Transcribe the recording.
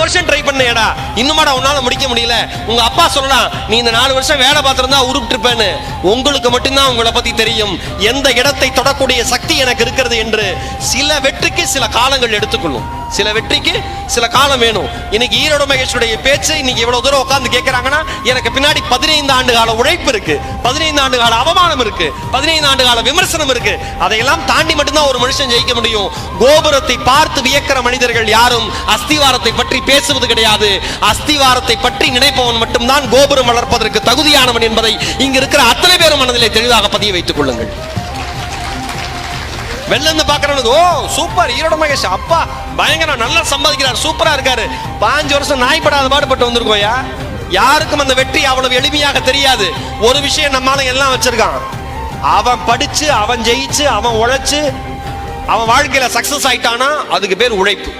வருஷம் ட்ரை பண்ணேடா, இன்னுமாடா உன்னால முடிக்க முடியல. உங்க அப்பா சொல்லலாம், நீ இந்த 4 வருஷம் வேலை பார்த்திருந்தா உருப்பிட்டிருப்பேன்னு. உங்களுக்கு மட்டும்தான் உங்களை பத்தி தெரியும் எந்த இடத்தை தொடக்கூடிய சக்தி எனக்கு இருக்கிறது என்று. சில வெற்றிக்கு சில காலங்கள் எடுத்துக்கொள்ளும், சில வெற்றிக்கு சில காலம் வேணும். இன்னைக்கு ஈரோடு மகேஷுடைய பேச்சு இன்னைக்கு இவ்வளவு தூரம் உட்கார்ந்து கேட்கிறாங்கன்னா, எனக்கு பின்னாடி 15 ஆண்டு கால உழைப்பு இருக்கு, 15 ஆண்டு கால அவமானம் இருக்கு, 15 ஆண்டு கால விமர்சனம் இருக்கு. அதையெல்லாம் தாண்டி மட்டும்தான் ஒரு மனுஷன் ஜெயிக்க முடியும். கோபுரத்தை பார்த்து வியக்கிற மனிதர்கள் யாரும் அஸ்திவாரத்தை பற்றி பேசுவது கிடையாது. அஸ்திவாரத்தை பற்றி நினைப்பவன் மட்டும்தான் கோபுரம் வளர்ப்பதற்கு தகுதியானவன் என்பதை இங்க இருக்கிற அத்தனை பேரும் மனதிலே தெளிவாக பதிய வைத்துக் கொள்ளுங்கள். வெளில இருந்து பாக்குறவனுக்கு, ஓ சூப்பர் ஈரோடு மகேஷ், அப்பா பயங்கரம், நல்லா சம்பாதிக்கிறார், சூப்பரா இருக்காரு. 5 வருஷம் நாய்படாத பாடுபட்டு வந்திருக்கோயா. யாருக்கும் அந்த வெற்றி அவ்வளவு எளிமையாக தெரியாது. ஒரு விஷயம் நம்மால எல்லாம் வச்சிருக்கான், அவன் படிச்சு, அவன் ஜெயிச்சு, அவன் உழைச்சு, அவன் வாழ்க்கையில சக்சஸ் ஆயிட்டானா அதுக்கு பேர் உழைப்பு.